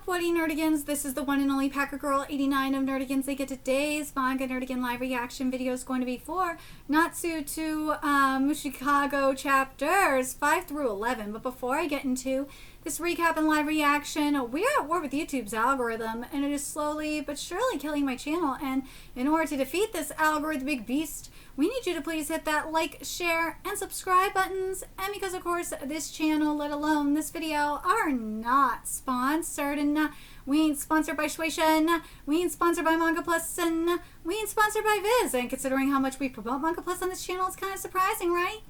up, Woody Nerdigans? This is the one and only Packer Girl 89 of Nerdigans. They get today's Manga Nerdigan live reaction video is going to be for Natsu to Mushikago chapters 5 through 11. But before I get into this recap and live reaction, we are at war with YouTube's algorithm, and it is slowly but surely killing my channel. And in order to defeat this algorithmic beast, we need you to please hit that like, share, and subscribe buttons. And because, of course, this channel, let alone this video, are not sponsored. And we ain't sponsored by Shueisha, we ain't sponsored by Manga Plus, and we ain't sponsored by Viz. And considering how much we promote Manga Plus on this channel, it's kind of surprising, right?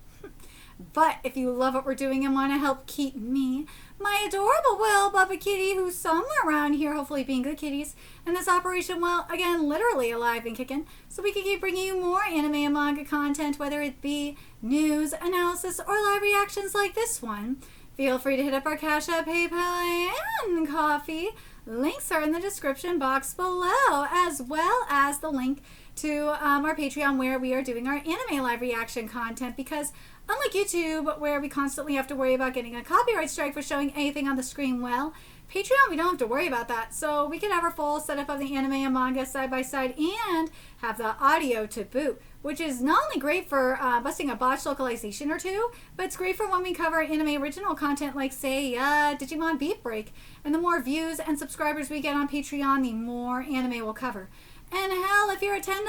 But if you love what we're doing and want to help keep me, my adorable Will Bubba Kitty, who's somewhere around here, hopefully being good kitties, and this operation, well, again, literally alive and kicking, so we can keep bringing you more anime and manga content, whether it be news, analysis, or live reactions like this one. Feel free to hit up our Cash App, PayPal, and Coffee. Links are in the description box below, as well as the link to our Patreon, where we are doing our anime live reaction content, because unlike YouTube, where we constantly have to worry about getting a copyright strike for showing anything on the screen, well, Patreon, we don't have to worry about that. So we can have our full setup of the anime and manga side by side and have the audio to boot, which is not only great for busting a botched localization or two, but it's great for when we cover anime original content like, say, Digimon Beat Break. And the more views and subscribers we get on Patreon, the more anime we'll cover. And hell, if you're a $10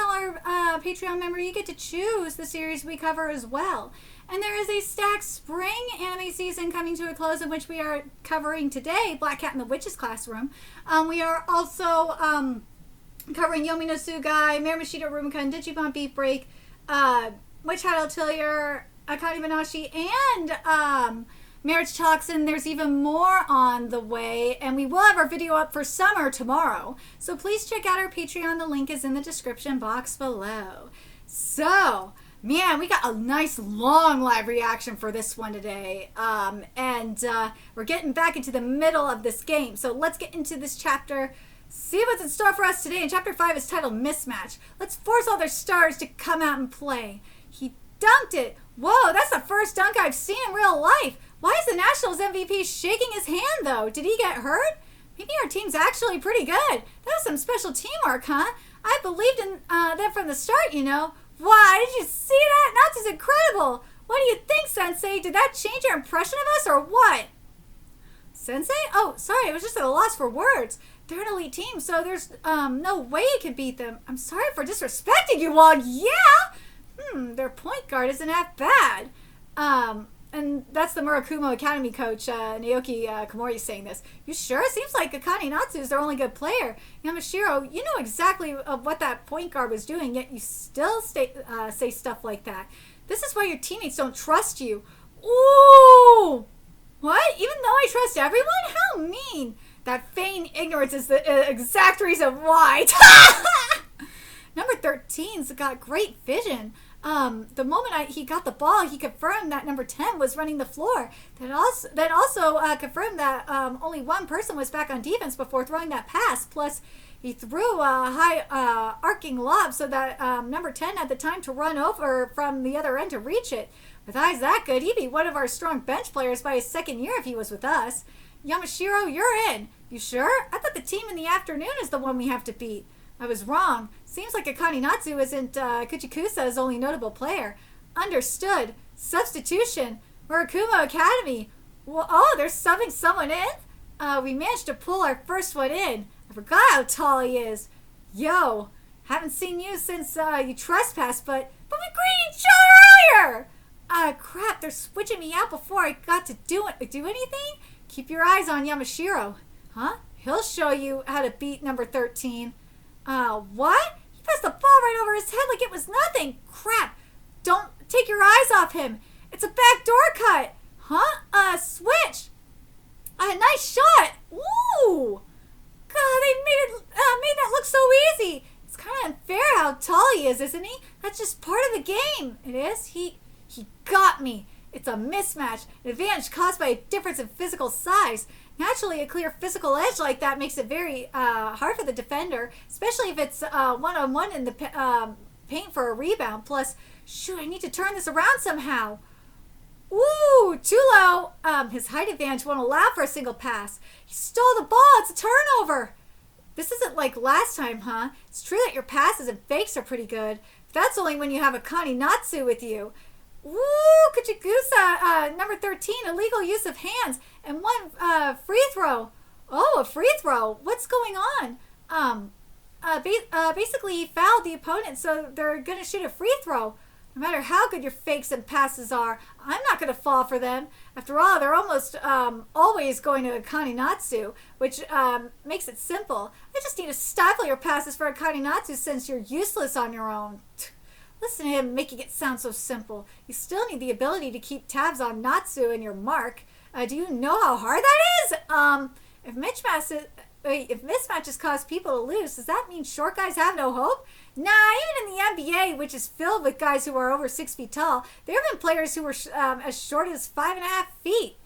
Patreon member, you get to choose the series we cover as well. And there is a stacked spring anime season coming to a close, in which we are covering today Black Cat in the Witch's Classroom. We are also covering Yomi no Tsugai, Marimashita Rumika, Digimon Beat Break, Witch Hat Atelier, Akane Banashi, and Marriage Talks, and there's even more on the way, and we will have our video up for summer tomorrow. So please check out our Patreon. The link is in the description box below. So, man, we got a nice long live reaction for this one today. We're getting back into the middle of this game. So let's get into this chapter, see what's in store for us today. And chapter 5 is titled Mismatch. Let's force all their stars to come out and play. He dunked it. Whoa, that's the first dunk I've seen in real life. Why is the Nationals MVP shaking his hand, though? Did he get hurt? Maybe our team's actually pretty good. That was some special teamwork, huh? I believed in them from the start, you know. Why, did you see that? Natsu's incredible. What do you think, Sensei? Did that change your impression of us, or what? Sensei? Oh, sorry, I was just at a loss for words. They're an elite team, so there's no way you can beat them. I'm sorry for disrespecting you all. Yeah? Their point guard isn't that bad. And that's the Murakumo Academy coach, Naoki Komori, saying this. You sure? It seems like Akane Natsu is their only good player. Yamashiro, you know exactly what that point guard was doing, yet you still say stuff like that. This is why your teammates don't trust you. Ooh! What? Even though I trust everyone? How mean! That feigned ignorance is the exact reason why. Number 13's got great vision. The moment he got the ball, he confirmed that number 10 was running the floor. That also confirmed that only one person was back on defense before throwing that pass. Plus, he threw a high arcing lob so that number 10 had the time to run over from the other end to reach it. With eyes that good, he'd be one of our strong bench players by his second year if he was with us. Yamashiro, you're in. You sure? I thought the team in the afternoon is the one we have to beat. I was wrong. Seems like Akane Natsu isn't Kuchikusa's only notable player. Understood. Substitution. Murakumo Academy. Well, oh, they're subbing someone in? We managed to pull our first one in. I forgot how tall he is. Yo, haven't seen you since you trespassed, but we greeted each other earlier! Crap, they're switching me out before I got to do anything? Keep your eyes on Yamashiro. Huh? He'll show you how to beat number 13. What? He passed the ball right over his head like it was nothing. Crap. Don't take your eyes off him. It's a backdoor cut. Huh? Switch. Nice shot. Ooh. God, they made that look so easy. It's kind of unfair how tall he is, isn't he? That's just part of the game. It is? He got me. It's a mismatch, an advantage caused by a difference in physical size. Naturally, a clear physical edge like that makes it very hard for the defender, especially if it's one-on-one in the paint for a rebound. Plus, shoot, I need to turn this around somehow. Woo! Too low. His height advantage won't allow for a single pass. He stole the ball. It's a turnover. This isn't like last time, huh? It's true that your passes and fakes are pretty good. But that's only when you have a Natsu with you. Woo! Kuchikusa, number 13, illegal use of hands. And one free throw. Oh, a free throw. What's going on? Basically, he fouled the opponent, so they're going to shoot a free throw. No matter how good your fakes and passes are, I'm not going to fall for them. After all, they're almost always going to Natsu, which makes it simple. I just need to stifle your passes for a Natsu since you're useless on your own. Listen to him making it sound so simple. You still need the ability to keep tabs on Natsu and your mark. Do you know how hard that is? If mismatches cause people to lose, does that mean short guys have no hope? Nah, even in the NBA, which is filled with guys who are over 6 feet tall, there have been players who were as short as 5.5 feet.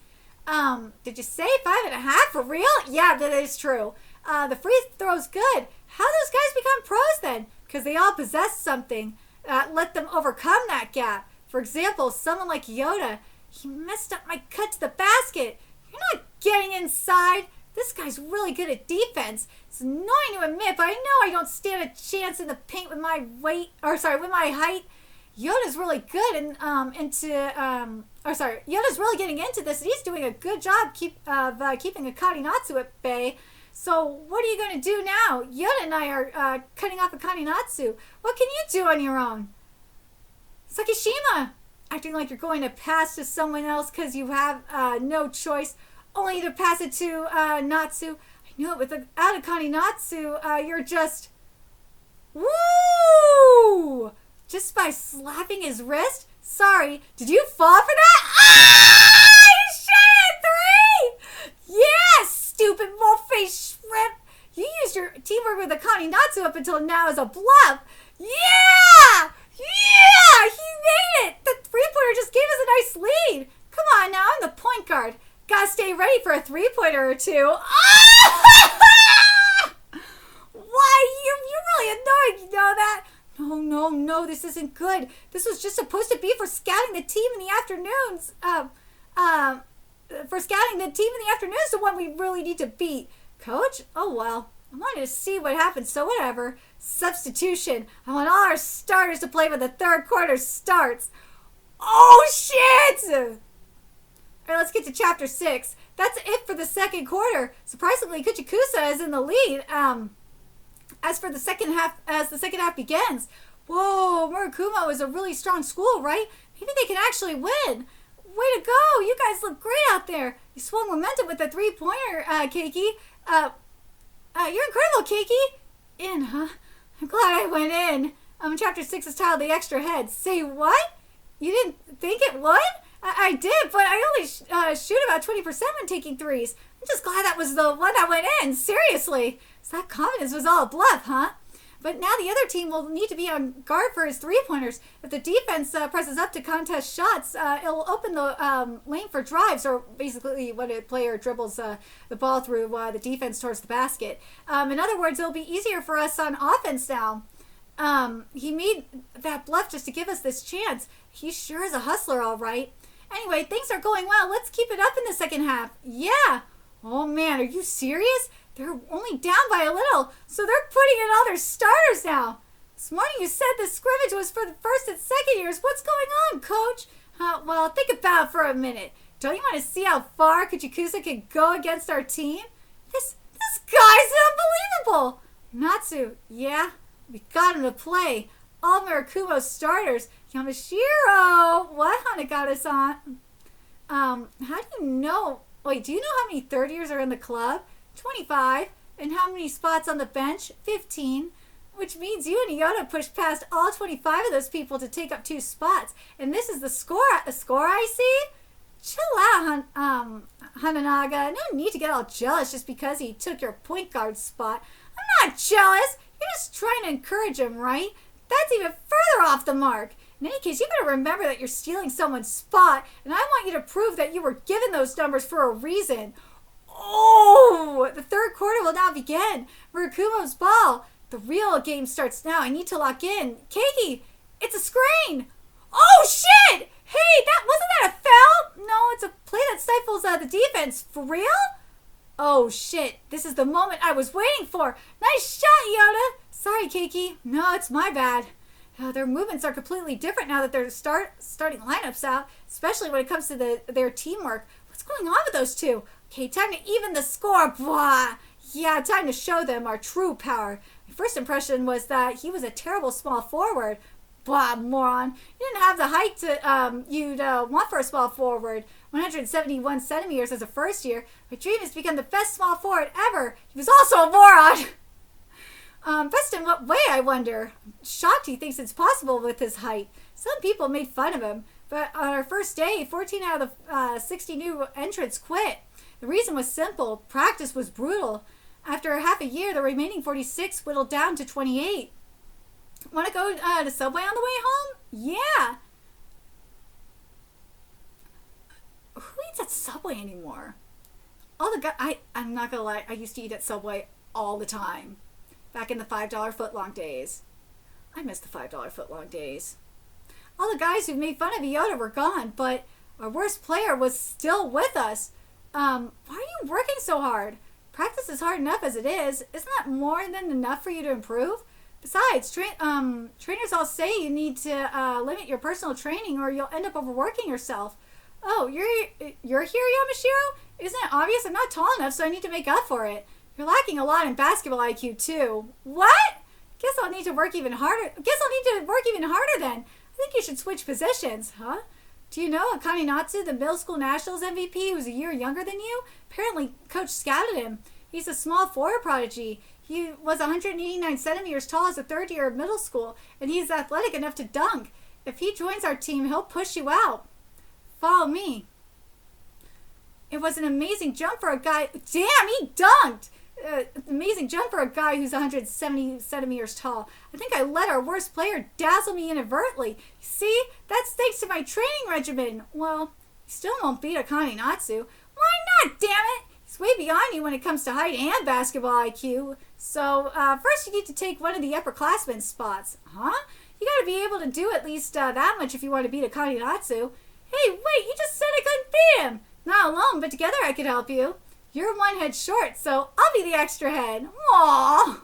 Did you say 5.5 for real? Yeah, that is true. The free throw's good. How do those guys become pros then? Because they all possess something. Let them overcome that gap. For example, someone like Yoda, he messed up my cut to the basket. You're not getting inside. This guy's really good at defense. It's annoying to admit, but I know I don't stand a chance in the paint with my with my height. Yoda's really good and Yoda's really getting into this, and he's doing a good job keeping a Natsu at bay. So what are you going to do now? Yoda and I are cutting off a Natsu. What can you do on your own? Sakishima, acting like you're going to pass to someone else because you have no choice, only to pass it to Natsu. I know it, without a Natsu, you're just... Woo! Just by slapping his wrist? Sorry, did you fall for that? Ah! You shot at 3! Yeah, stupid mole-faced shrimp! You used your teamwork with a Natsu up until now as a bluff. Yeah! Yeah! He made it! The three-pointer just gave us a nice lead. Come on now, I'm the point guard. Gotta stay ready for a three-pointer or two. Ah! Why? You're really annoying, you know that? No, this isn't good. This was just supposed to be for scouting the team in the afternoons. For scouting the team in the afternoons, the one we really need to beat. Coach? Oh well. I wanted to see what happened, so whatever. Substitution. I want all our starters to play when the third quarter starts. Oh shit! Alright, let's get to chapter 6. That's it for the second quarter. Surprisingly, Kuchikusa is in the lead. As the second half begins. Whoa, Murakumo is a really strong school, right? Maybe they can actually win. Way to go! You guys look great out there. You swung momentum with the three-pointer, Keiki. You're incredible, Keiki. In, huh? I'm glad I went in. Chapter 6 is titled The Extra Head. Say what? You didn't think it would? I did, but I only shoot about 20% when taking threes. I'm just glad that was the one that went in. Seriously. So that confidence was all a bluff, huh? But now the other team will need to be on guard for his three-pointers. If the defense presses up to contest shots, it'll open the lane for drives, or basically when a player dribbles the ball through the defense towards the basket. In other words, it'll be easier for us on offense now. He made that bluff just to give us this chance. He sure is a hustler, all right. Anyway, things are going well. Let's keep it up in the second half. Yeah. Oh, man, are you serious? They're only down by a little, so they're putting in all their starters now. This morning you said the scrimmage was for the first and second years. What's going on, Coach? Well, think about it for a minute. Don't you want to see how far Kuchikusa can go against our team? This guy's unbelievable. Natsu, yeah, we got him to play. All Murakumo's starters. Yamashiro, what Hanagata-san? How do you know? Wait, do you know how many third years are in the club? 25. And how many spots on the bench? 15. Which means you and Iota pushed past all 25 of those people to take up 2 spots. And this is the score I see? Chill out, Hananaga. No need to get all jealous just because he took your point guard spot. I'm not jealous. You're just trying to encourage him, right? That's even further off the mark. In any case, you better remember that you're stealing someone's spot, and I want you to prove that you were given those numbers for a reason. Oh, the third quarter will now begin. Murakumo's ball. The real game starts now. I need to lock in. Keiki, it's a screen. Oh, shit! Hey, wasn't that a foul? it's a play that stifles the defense. For real? Oh, shit. This is the moment I was waiting for. Nice shot, Yoda. Sorry, Keiki. No, it's my bad. Their movements are completely different now that they're starting lineups out, especially when it comes to their teamwork. What's going on with those two? Okay, time to even the score. Blah. Yeah, time to show them our true power. My first impression was that he was a terrible small forward. Blah, moron. You didn't have the height you'd want for a small forward. 171 centimeters as a first year. My dream is to become the best small forward ever. He was also a moron. Best in what way, I wonder? Shocked he thinks it's possible with his height. Some people made fun of him, but on our first day, 14 out of the 60 new entrants quit. The reason was simple. Practice was brutal. After half a year, the remaining 46 whittled down to 28. Want to go to Subway on the way home? Yeah. Who eats at Subway anymore? All the guys, I'm not going to lie, I used to eat at Subway all the time. Back in the $5 footlong days. I miss the $5 footlong days. All the guys who made fun of Iota were gone, but our worst player was still with us. Why are you working so hard? Practice is hard enough as it is. Isn't that more than enough for you to improve? Besides, trainers all say you need to limit your personal training or you'll end up overworking yourself. Oh, you're here, Yamashiro? Isn't it obvious I'm not tall enough, so I need to make up for it? You're lacking a lot in basketball IQ, too. What? Guess I'll need to work even harder. Then. I think you should switch positions, huh? Do you know Akane Natsu, the middle school nationals MVP, who's a year younger than you? Apparently, coach scouted him. He's a small forward prodigy. He was 189 centimeters tall as a third year of middle school, and he's athletic enough to dunk. If he joins our team, he'll push you out. Follow me. It was an amazing jump for a guy. Damn, he dunked! Amazing jump for a guy who's 170 centimeters tall. I think I let our worst player dazzle me inadvertently. See? That's thanks to my training regimen. Well, you still won't beat Akane Natsu. Why not, damn it? He's way beyond you when it comes to height and basketball IQ. So, first you need to take one of the upperclassmen spots. Huh? You gotta be able to do at least that much if you want to beat Akane Natsu. Hey, wait, you just said I couldn't beat him. Not alone, but together I could help you. You're one head short, so I'll be the extra head. Aww.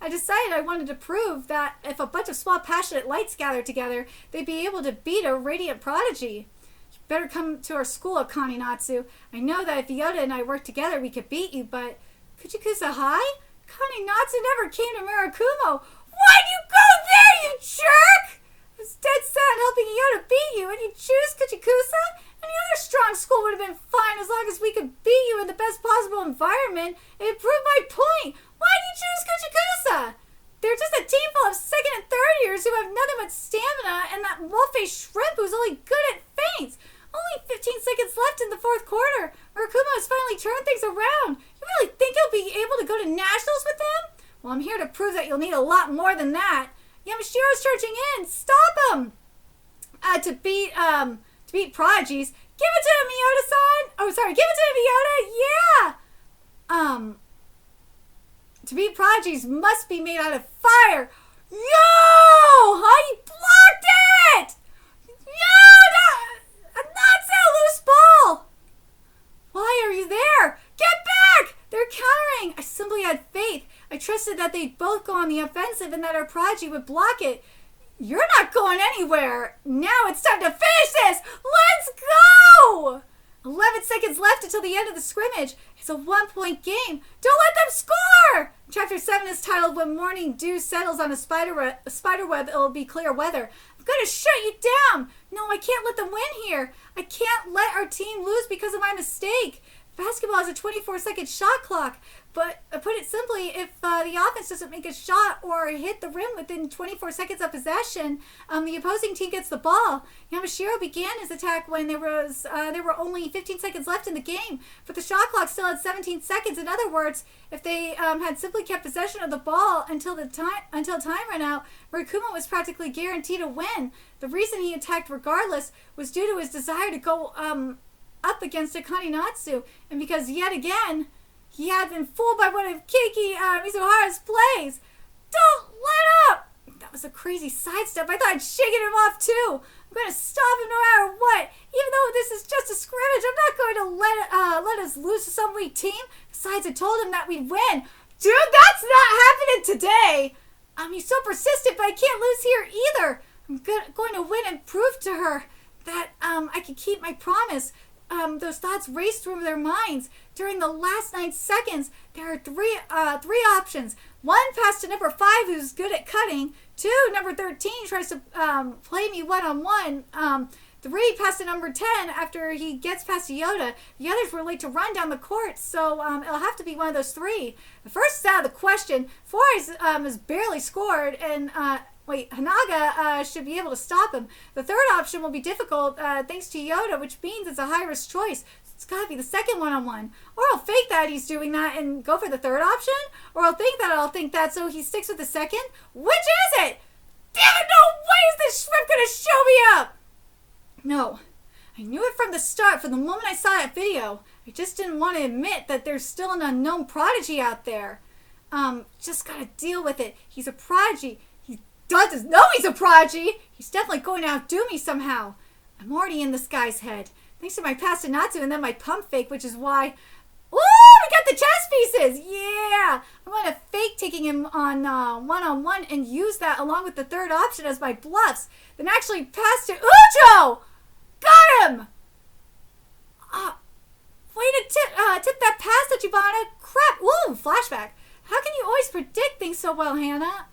I decided I wanted to prove that if a bunch of small, passionate lights gathered together, they'd be able to beat a radiant prodigy. You better come to our school, Akane Natsu. I know that if Iota and I work together, we could beat you, but could you Kusahai? Akane Natsu never came to Murakumo. Why'd you go there, you jerk? I was dead set on helping Iota beat you, and you choose Kuchikusa? Any other strong school would have been fine as long as we could beat you in the best possible environment. It proved my point. Why did you choose Kuchikusa? They're just a team full of second and third years who have nothing but stamina and that mole-faced shrimp who's only good at feints. Only 15 seconds left in the fourth quarter. Murakumo has finally turned things around. You really think you'll be able to go to nationals with them? Well, I'm here to prove that you'll need a lot more than that. Yamashiro's charging in. Stop him! To beat prodigies. Give it to him, Iota-san! Oh, sorry, give it to him, Iota! Yeah! To beat prodigies must be made out of fire. Yo! How you blocked it? Yo! That's a loose ball! Why are you there? Get back! They're countering. I simply had faith. I trusted that they'd both go on the offensive and that our prodigy would block it. You're not going anywhere. Now it's time to finish this. Let's go! 11 seconds left until the end of the scrimmage. It's a 1-point game. Don't let them score! Chapter 7 is titled When Morning Dew Settles on a Spider Web, It'll Be Clear Weather. I'm going to shut you down. No, I can't let them win here. I can't let our team lose because of my mistake. Basketball has a 24-second shot clock. But put it simply, if the offense doesn't make a shot or hit the rim within 24 seconds of possession, the opposing team gets the ball. Yamashiro began his attack when there were only 15 seconds left in the game, but the shot clock still had 17 seconds. In other words, if they had simply kept possession of the ball until time ran out, Murakumo was practically guaranteed a win. The reason he attacked regardless was due to his desire to go up against Akane Natsu, and because yet again he had been fooled by one of Keiki Mizuhara's plays. Don't let up! That was a crazy sidestep. I thought I'd shaken him off too. I'm going to stop him no matter what. Even though this is just a scrimmage, I'm not going to let us lose to some weak team. Besides, I told him that we'd win. Dude, that's not happening today. He's so persistent, but I can't lose here either. I'm going to win and prove to her that I can keep my promise. Those thoughts raced through their minds. During the last 9 seconds, there are three options. 1, pass to number 5, who's good at cutting. 2, number 13 tries to play me one-on-one. 3, pass to number 10 after he gets past Yoda. The others were late to run down the court, so it'll have to be one of those 3. The first is out of the question. 4 is barely scored, and Hanaga should be able to stop him. The third option will be difficult thanks to Yoda, which means it's a high-risk choice. It's got to be the second one-on-one. Or I'll fake that he's doing that and go for the third option. Or I'll think that so he sticks with the second. Which is it? Damn it, no way is this shrimp going to show me up! No. I knew it from the start, from the moment I saw that video. I just didn't want to admit that there's still an unknown prodigy out there. Just got to deal with it. He's a prodigy. He doesn't know he's a prodigy. He's definitely going to outdo me somehow. I'm already in this guy's head. Thanks to my pass to Natsu and then my pump fake, which is why... Woo! We got the chess pieces! Yeah! I'm going to fake taking him on one-on-one and use that along with the third option as my bluffs. Then actually pass to Ucho! Got him! Way to tip that pass to Chibana. Crap! Ooh, flashback. How can you always predict things so well, Hannah?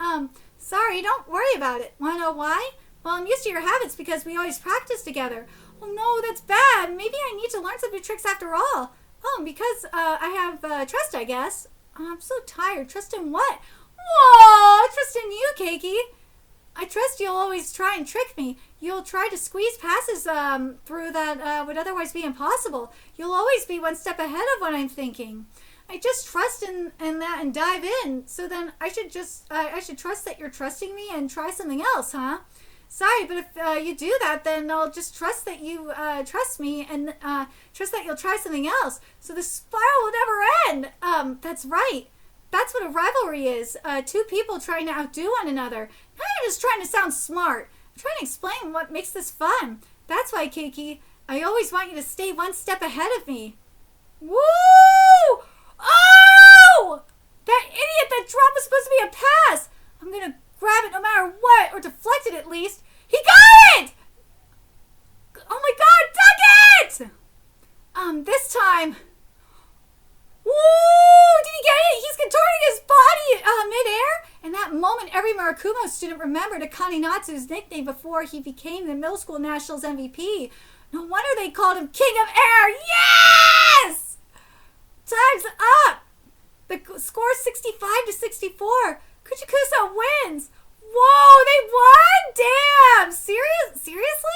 Sorry, don't worry about it. Wanna know why? Well, I'm used to your habits because we always practice together. Oh no, that's bad. Maybe I need to learn some new tricks after all. Oh, because I have trust, I guess. I'm so tired. Trust in what? Whoa, trust in you, Keiki. I trust you'll always try and trick me. You'll try to squeeze passes through that would otherwise be impossible. You'll always be one step ahead of what I'm thinking. I just trust in that and dive in. So then I should trust that you're trusting me and try something else, huh? Sorry, but if you do that, then I'll just trust that you trust me and trust that you'll try something else. So the spiral will never end. That's right. That's what a rivalry is. 2 people trying to outdo one another. Not just trying to sound smart. I'm trying to explain what makes this fun. That's why, Keiki, I always want you to stay one step ahead of me. Woo! Oh! That idiot, that drop was supposed to be a pass. I'm going to grab it no matter what, or deflect it at least. He got it! Oh my god, dug it! This time... Woo! Did he get it? He's contorting his body mid-air. In that moment, every Murakumo student remembered Akane Natsu's nickname before he became the middle school nationals MVP. No wonder they called him King of Air. Yes! Time's up. The score is 65-64. Kuchikusa wins. Whoa, they won? Damn! Seriously?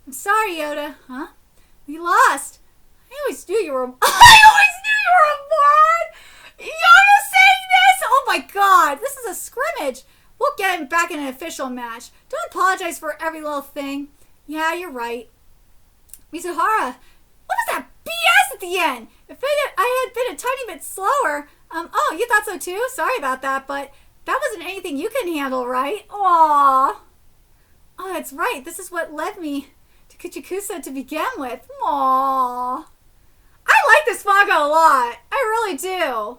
I'm sorry, Yoda. Huh? We lost. I always knew you were a mod! Yoda saying this? Oh my god, this is a scrimmage. We'll get him back in an official match. Don't apologize for every little thing. Yeah, you're right. Mizuhara, what was that BS at the end? If I had been a tiny bit slower... oh, you thought so too? Sorry about that, but that wasn't anything you can handle, right? Aww. Oh, that's right. This is what led me to Kuchikusa to begin with. Aww. I like this manga a lot. I really do.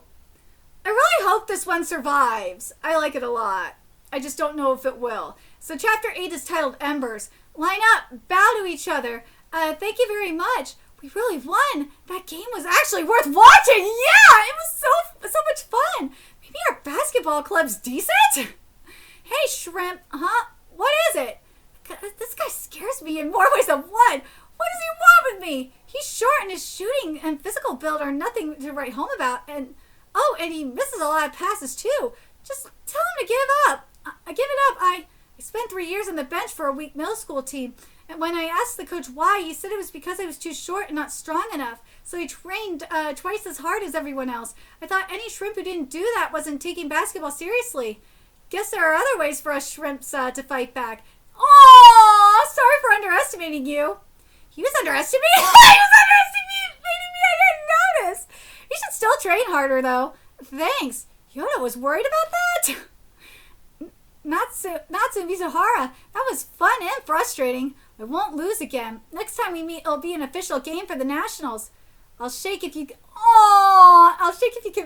I really hope this one survives. I like it a lot. I just don't know if it will. So chapter 8 is titled Embers. Line up. Bow to each other. Thank you very much. We really won. That game was actually worth watching. Yeah, it was so much fun. Maybe our basketball club's decent? Hey, Shrimp. Huh? What is it? This guy scares me in more ways than one. What does he want with me? He's short and his shooting and physical build are nothing to write home about. And he misses a lot of passes too. Just tell him to give up. I give it up. I spent 3 years on the bench for a weak middle school team. And when I asked the coach why, he said it was because I was too short and not strong enough. So he trained twice as hard as everyone else. I thought any shrimp who didn't do that wasn't taking basketball seriously. Guess there are other ways for us shrimps to fight back. Oh, sorry for underestimating you. He was underestimating me. I didn't notice. You should still train harder, though. Thanks. Yoda was worried about that? Natsu and Mizuhara, that was fun and frustrating. I won't lose again. Next time we meet, it'll be an official game for the Nationals. I'll shake if you can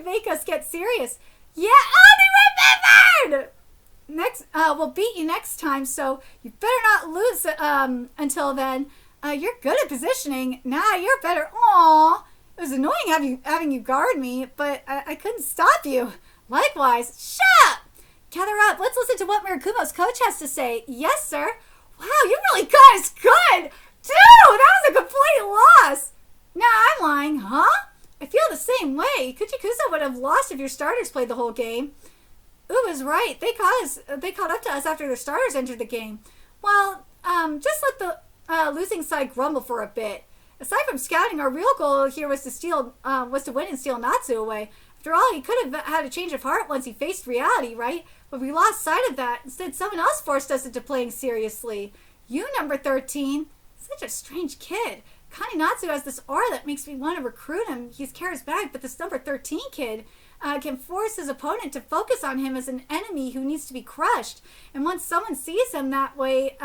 make us get serious. Yeah, I'll be remembered! We'll beat you next time, so you better not lose until then. You're good at positioning. Nah, you're better. Aw, it was annoying having you guard me, but I couldn't stop you. Likewise. Shut up! Gather up. Let's listen to what Mirakumo's coach has to say. Yes, sir. Wow, you really got us good. Dude, that was a complete loss. Nah, I'm lying, huh? I feel the same way. Kuchikusa would have lost if your starters played the whole game. Uba's right. They caught up to us after their starters entered the game. Well, just let the losing side grumble for a bit. Aside from scouting, our real goal here was to win and steal Natsu away. After all, he could have had a change of heart once he faced reality, right? But we lost sight of that. Instead, someone else forced us into playing seriously. You, number 13. Such a strange kid. Connie Natsu has this aura that makes me want to recruit him. He's charismatic, but this number 13 kid can force his opponent to focus on him as an enemy who needs to be crushed. And once someone sees him that way,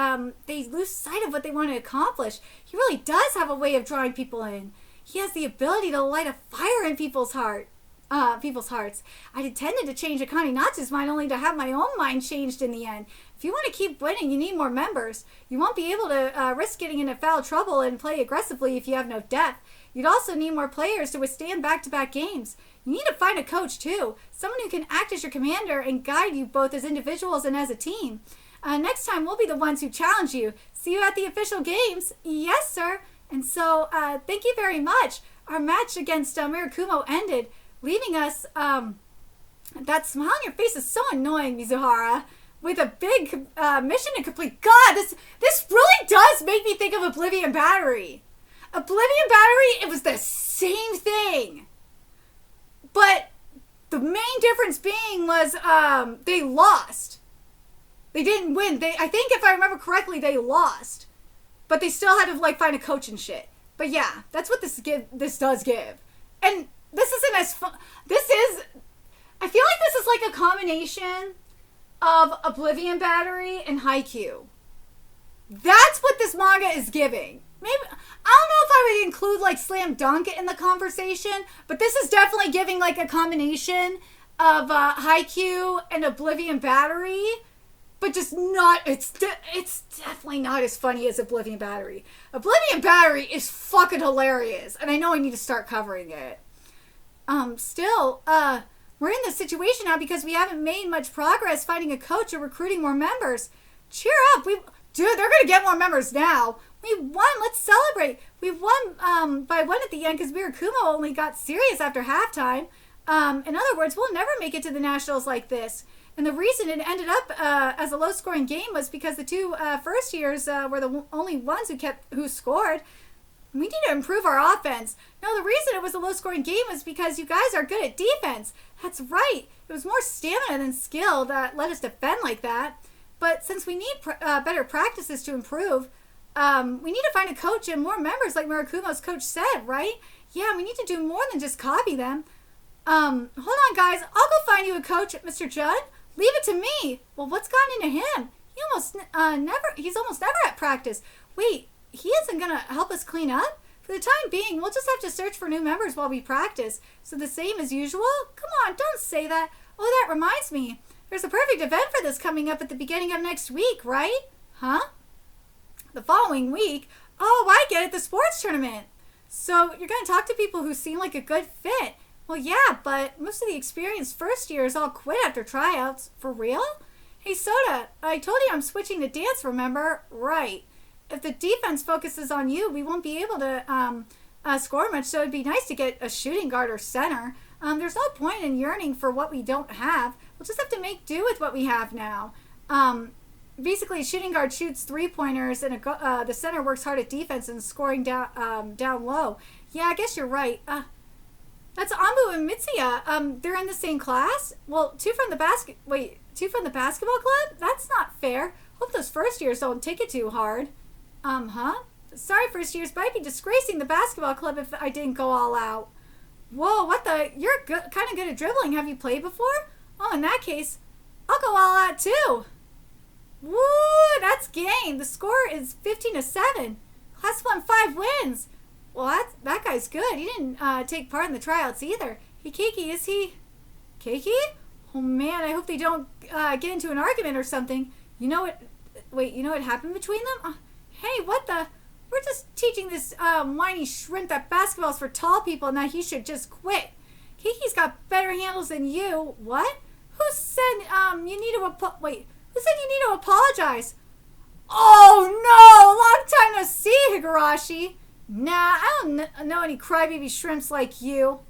they lose sight of what they want to accomplish. He really does have a way of drawing people in. He has the ability to light a fire in people's hearts. I'd intended to change Akane Natsu's mind only to have my own mind changed in the end. If you want to keep winning, you need more members. You won't be able to risk getting into foul trouble and play aggressively if you have no depth. You'd also need more players to withstand back-to-back games. You need to find a coach, too. Someone who can act as your commander and guide you both as individuals and as a team. Next time, we'll be the ones who challenge you. See you at the official games. Yes, sir. And so, thank you very much. Our match against Mirakumo ended, leaving us, that smile on your face is so annoying, Mizuhara. With a big mission to complete. God, this really does make me think of Oblivion Battery. Oblivion Battery, it was the same thing. But the main difference being was they lost. They didn't win. I think if I remember correctly, they lost. But they still had to like find a coach and shit. But yeah, that's what this does give. And this isn't as fun. I feel like this is like a combination of Oblivion Battery and Haikyuu. That's what this manga is giving. Maybe I don't know if I would include like Slam Dunk in the conversation, but this is definitely giving like a combination of Haikyuu and Oblivion Battery, but just not. It's definitely not as funny as Oblivion Battery. Oblivion Battery is fucking hilarious, and I know I need to start covering it. Still, we're in this situation now because we haven't made much progress finding a coach or recruiting more members. Cheer up. Dude, they're going to get more members now. We won. Let's celebrate. We won by one at the end because Mirakumo only got serious after halftime. In other words, we'll never make it to the Nationals like this. And the reason it ended up as a low-scoring game was because the two first years were the only ones who scored. We need to improve our offense. No, the reason it was a low-scoring game was because you guys are good at defense. That's right. It was more stamina than skill that let us defend like that. But since we need better practices to improve, we need to find a coach and more members like Murakumo's coach said, right? Yeah, we need to do more than just copy them. Hold on, guys. I'll go find you a coach, Mr. Judd. Leave it to me. Well, what's gotten into him? He's almost never at practice. Wait. He isn't going to help us clean up? For the time being, we'll just have to search for new members while we practice. So the same as usual? Come on, don't say that. Oh, that reminds me. There's a perfect event for this coming up at the beginning of next week, right? Huh? The following week? Oh, I get it, the sports tournament. So you're going to talk to people who seem like a good fit. Well, yeah, but most of the experienced first years all quit after tryouts. For real? Hey, Soda, I told you I'm switching to dance, remember? Right. If the defense focuses on you, we won't be able to score much, so it'd be nice to get a shooting guard or center. There's no point in yearning for what we don't have. We'll just have to make do with what we have now. Basically, a shooting guard shoots three-pointers, and the center works hard at defense and scoring down low. Yeah, I guess you're right. That's Ambu and Mitsuya. They're in the same class? Well, two from the basketball club? That's not fair. Hope those first years don't take it too hard. Sorry, first years, but I'd be disgracing the basketball club if I didn't go all out. Whoa, what the? You're kind of good at dribbling. Have you played before? Oh, in that case, I'll go all out too. Woo, that's game. The score is 15-7. Class won 5 wins. Well, that guy's good. He didn't take part in the tryouts either. Hey, Keiki, is he... Keiki? Oh, man, I hope they don't get into an argument or something. You know what... Wait, you know what happened between them? Hey, what the... We're just teaching this whiny shrimp that basketball's for tall people and that he should just quit. Kiki's got better handles than you. What? Who said you need to Who said you need to apologize? Oh no! Long time no see, Higurashi. Nah, I don't know any crybaby shrimps like you.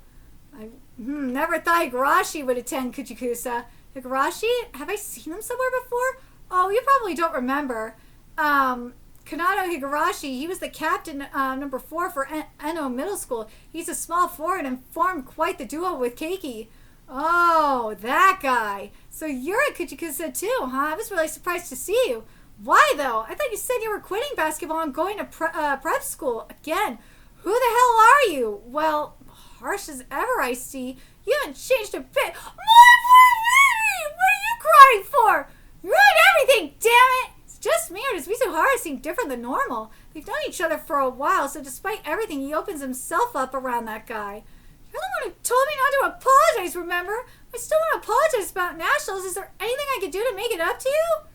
I never thought Higurashi would attend Kuchikusa. Higurashi? Have I seen him somewhere before? Oh, you probably don't remember. Kanado Higurashi, he was the captain number 4 for Eno Middle School. He's a small forward and formed quite the duo with Keiki. Oh, that guy. So you're at Kuchikusa too, huh? I was really surprised to see you. Why, though? I thought you said you were quitting basketball and going to prep school. Again, who the hell are you? Well, harsh as ever, I see. You haven't changed a bit. My baby! What are you crying for? You ruined everything, damn it! Just me, or does Mizuhara seem different than normal? They've known each other for a while, so despite everything, he opens himself up around that guy. You're the one who told me not to apologize, remember? I still want to apologize about nationals. Is there anything I could do to make it up to you?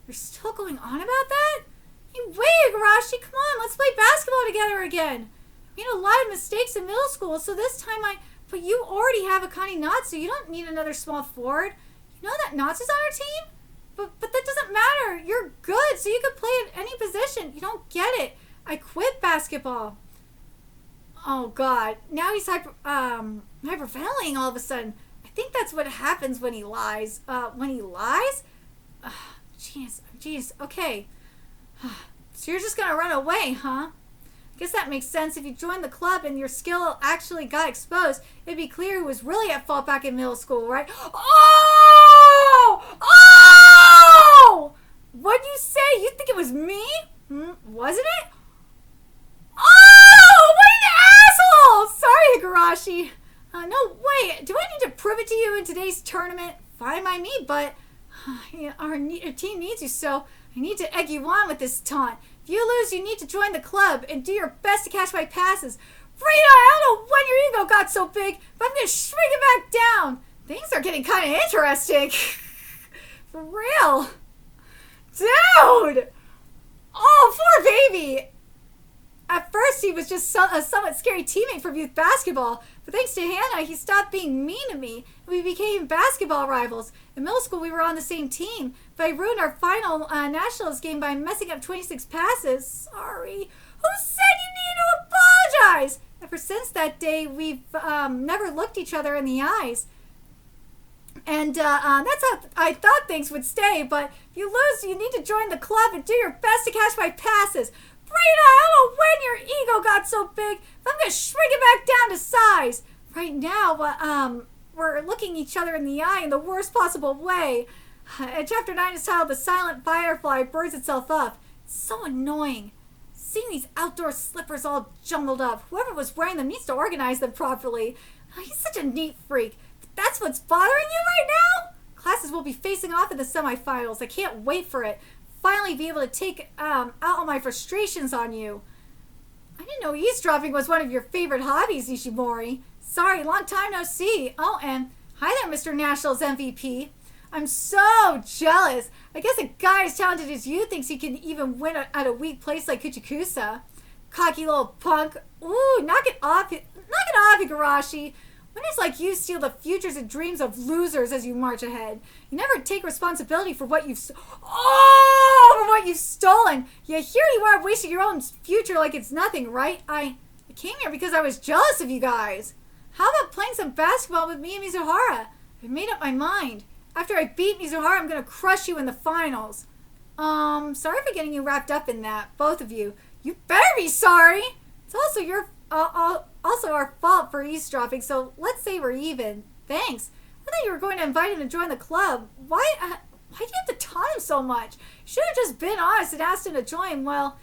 You're still going on about that? Hey, wait, Higurashi, come on, let's play basketball together again. I made a lot of mistakes in middle school, so this time But you already have Akane Natsu. You don't need another small forward. You know that Natsu's on our team? But that doesn't matter. You're good, so you can play at any position. You don't get it. I quit basketball. Oh, God. Now he's hyperventilating all of a sudden. I think that's what happens when he lies. When he lies? Jeez. Okay. So you're just going to run away, huh? I guess that makes sense. If you joined the club and your skill actually got exposed, it'd be clear who was really at fault back in middle school, right? Oh! What'd you say? You think it was me? Wasn't it? Oh! What an asshole! Sorry, Higurashi. No, wait. Do I need to prove it to you in today's tournament? Fine by me, but our team needs you, so I need to egg you on with this taunt. If you lose, you need to join the club and do your best to catch my passes. Rita, I don't know when your ego got so big, but I'm going to shrink it back down. Things are getting kind of interesting. For real. Dude. Oh, poor baby. At first, he was just a somewhat scary teammate from youth basketball, but thanks to Hannah, he stopped being mean to me, and we became basketball rivals. In middle school, we were on the same team, but I ruined our final nationals game by messing up 26 passes. Sorry. Who said you needed to apologize? Ever since that day, we've never looked each other in the eyes. And that's how I thought things would stay, but if you lose, you need to join the club and do your best to catch my passes. Brita, I don't know when your ego got so big, but I'm going to shrink it back down to size. Right now, we're looking each other in the eye in the worst possible way. Chapter 9 is titled The Silent Firefly Burns Itself Up. It's so annoying. Seeing these outdoor slippers all jumbled up. Whoever was wearing them needs to organize them properly. He's such a neat freak. That's what's bothering you right now? Classes will be facing off in the semifinals. I can't wait for it. Finally be able to take out all my frustrations on you. I didn't know eavesdropping was one of your favorite hobbies, Ishimori. Sorry, long time no see. Oh, and hi there, Mr. Nationals MVP. I'm so jealous. I guess a guy as talented as you thinks he can even win at a weak place like Kuchikusa. Cocky little punk. Ooh, knock it off, Higurashi. Winners like you steal the futures and dreams of losers as you march ahead. You never take responsibility for what you've stolen. Yet here you are wasting your own future like it's nothing, right? I came here because I was jealous of you guys. How about playing some basketball with me and Mizuhara? I made up my mind. After I beat Mizuhara, I'm going to crush you in the finals. Sorry for getting you wrapped up in that, both of you. You better be sorry. It's also our fault for eavesdropping, so let's say we're even. Thanks. I thought you were going to invite him to join the club. Why do you have to taunt him so much? You should have just been honest and asked him to join. Well,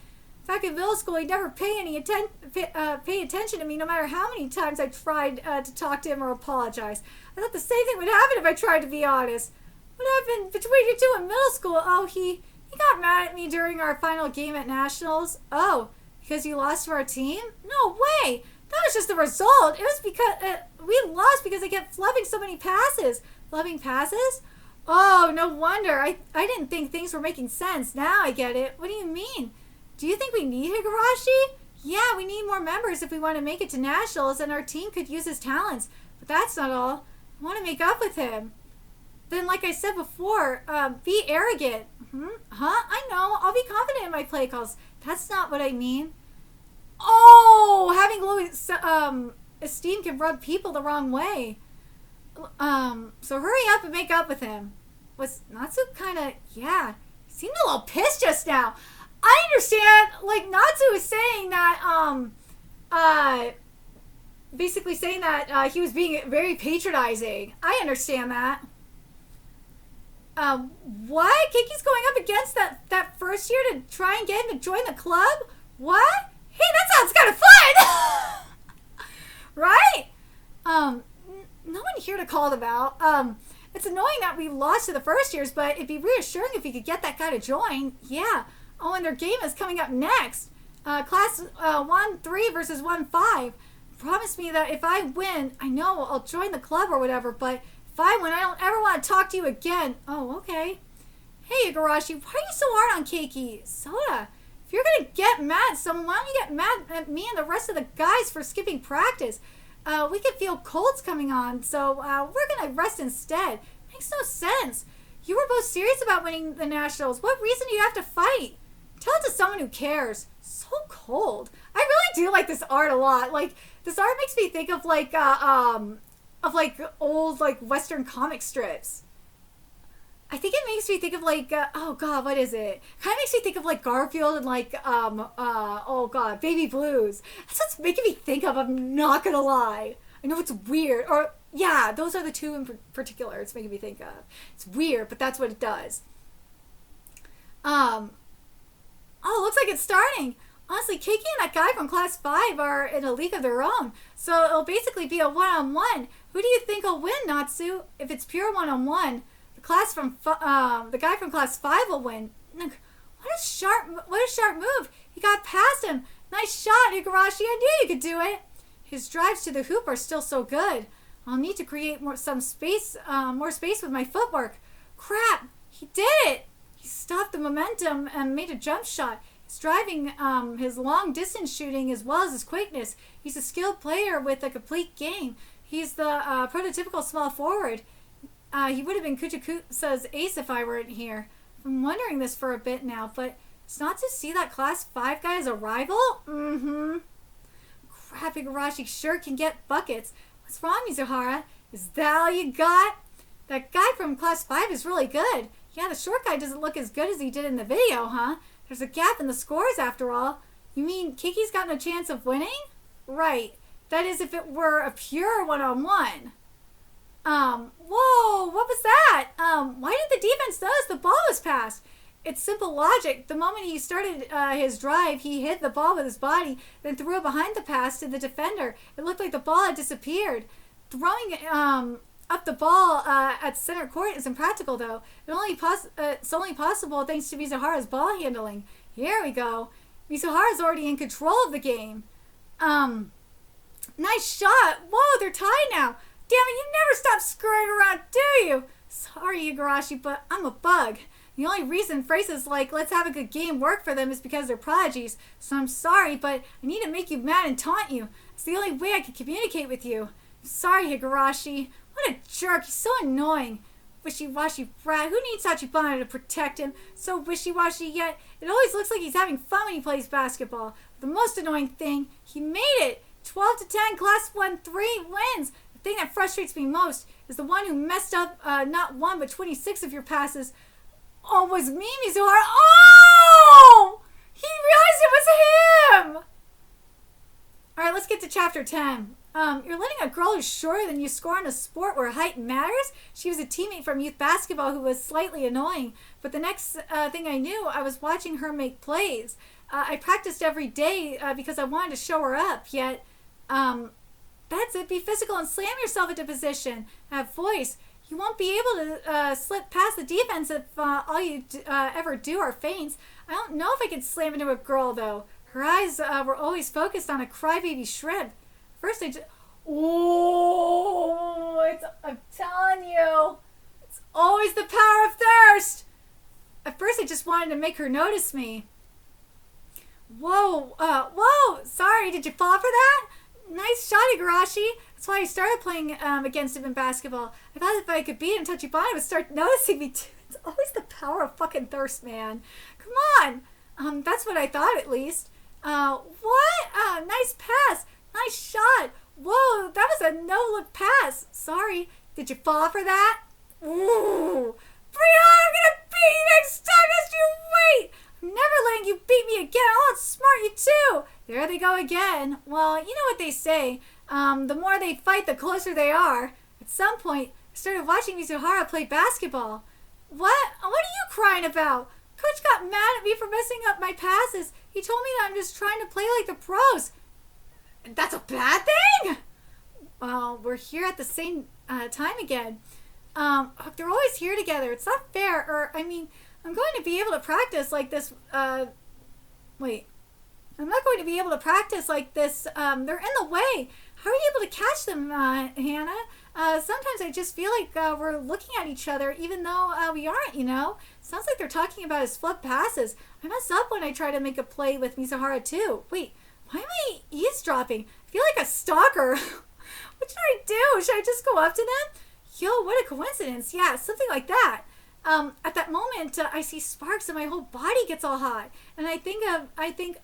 back in middle school, he'd never pay attention to me no matter how many times I tried to talk to him or apologize. I thought the same thing would happen if I tried to be honest. What happened between you two in middle school? Oh, he You got mad at me during our final game at Nationals. Oh, because you lost to our team? No way! That was just the result. It was because we lost because I kept flubbing so many passes. Flubbing passes? Oh, no wonder. I didn't think things were making sense. Now I get it. What do you mean? Do you think we need Higurashi? Yeah, we need more members if we want to make it to Nationals, and our team could use his talents. But that's not all. I want to make up with him. Then, like I said before, be arrogant. Huh? I know. I'll be confident in my play calls. That's not what I mean. Oh, having low esteem can rub people the wrong way. So hurry up and make up with him. Was Natsu kind of, yeah, he seemed a little pissed just now. I understand, like, Natsu is saying that, basically saying that he was being very patronizing. I understand that. What? Kiki's going up against that first year to try and get him to join the club? What? Hey, that sounds kind of fun! Right? No one here to call them out. It's annoying that we lost to the first years, but it'd be reassuring if we could get that guy to join. Yeah. Oh, and their game is coming up next. Class 1-3 versus 1-5. Promise me that if I win, I know I'll join the club or whatever, but if I win, I don't ever want to talk to you again. Oh, okay. Hey, Igarashi, why are you so hard on Keiki? Soda, if you're going to get mad at someone, why don't you get mad at me and the rest of the guys for skipping practice? We can feel colds coming on, so we're going to rest instead. Makes no sense. You were both serious about winning the Nationals. What reason do you have to fight? Tell it to someone who cares. So cold. I really do like this art a lot. Like, this art makes me think of like old like Western comic strips. I think it makes me think of like oh god, what is it? Kind of makes me think of like Garfield and like oh god, Baby Blues. That's what's making me think of. I'm not gonna lie. I know it's weird, or yeah, those are the two in particular it's making me think of. It's weird, but that's what it does. Oh, it looks like it's starting. Honestly, Keiki and that guy from Class 5 are in a league of their own, so it'll basically be a one-on-one. Who do you think will win, Natsu? If it's pure one-on-one, the guy from Class 5 will win. What a sharp move! He got past him. Nice shot, Igarashi. I knew you could do it. His drives to the hoop are still so good. I'll need to create more space with my footwork. Crap! He did it. He stopped the momentum and made a jump shot. He's driving his long-distance shooting as well as his quickness. He's a skilled player with a complete game. He's the prototypical small forward. He would have been Kuchikusa's ace if I weren't here. I'm wondering this for a bit now, but it's not to see that Class 5 guy as a rival? Mm-hmm. Crap, Igarashi sure can get buckets. What's wrong, Mizuhara? Is that all you got? That guy from Class 5 is really good. Yeah, the short guy doesn't look as good as he did in the video, huh? There's a gap in the scores after all. You mean Kiki's got no chance of winning? Right. That is if it were a pure one-on-one. Whoa, what was that? Why did the defense notice the ball was passed? It's simple logic. The moment he started his drive, he hit the ball with his body, then threw it behind the pass to the defender. It looked like the ball had disappeared. Throwing up the ball at center court is impractical, though. It's only possible thanks to Mizuhara's ball handling. Here we go. Mizuhara's already in control of the game. Nice shot. Whoa, they're tied now. Damn it, you never stop screwing around, do you? Sorry, Igarashi, but I'm a bug. The only reason phrases like, let's have a good game work for them is because they're prodigies. So I'm sorry, but I need to make you mad and taunt you. It's the only way I can communicate with you. I'm sorry, Igarashi. What a jerk. He's so annoying. Wishy-washy brat. Who needs Tachibana to protect him? So wishy-washy, yet it always looks like he's having fun when he plays basketball. The most annoying thing, he made it. 12-10, Class 1-3 wins. The thing that frustrates me most is the one who messed up not 1 but 26 of your passes. Oh, was me, Mizuhara? Oh! He realized it was him! Alright, let's get to Chapter 10. You're letting a girl who's shorter than you score in a sport where height matters? She was a teammate from youth basketball who was slightly annoying. But the next thing I knew, I was watching her make plays. I practiced every day because I wanted to show her up. Yet, that's it. Be physical and slam yourself into position. Have voice. You won't be able to slip past the defense if all you ever do are feints. I don't know if I could slam into a girl, though. Her eyes were always focused on a crybaby shrimp. First, I just... Oh, I'm telling you. It's always the power of thirst. At first, I just wanted to make her notice me. Whoa. Sorry, did you fall for that? Nice shot, Igarashi. That's why I started playing against him in basketball. I thought if I could beat him, Tachibana would start noticing me too. It's always the power of fucking thirst, man. Come on. That's what I thought, at least. What? Nice pass. Nice shot. Whoa, that was a no-look pass. Sorry. Did you fall for that? Ooh. Brianna, I'm gonna beat you next time. Just you wait. I'm never letting you beat me again. I'll outsmart you too. There they go again. Well, you know what they say. The more they fight, the closer they are. At some point, I started watching Mizuhara play basketball. What? What are you crying about? Coach got mad at me for messing up my passes. He told me that I'm just trying to play like the pros. That's a bad thing? Well, we're here at the same time again. They're always here together. It's not fair. I'm going to be able to practice like this. I'm not going to be able to practice like this. They're in the way. How are you able to catch them, Hannah? Sometimes I just feel like we're looking at each other even though we aren't, you know? Sounds like they're talking about his flip passes. I mess up when I try to make a play with Mizuhara too. Wait, why am I eavesdropping? I feel like a stalker. What should I do? Should I just go up to them? Yo, what a coincidence. Yeah, something like that. At that moment, I see sparks and my whole body gets all hot. And I think,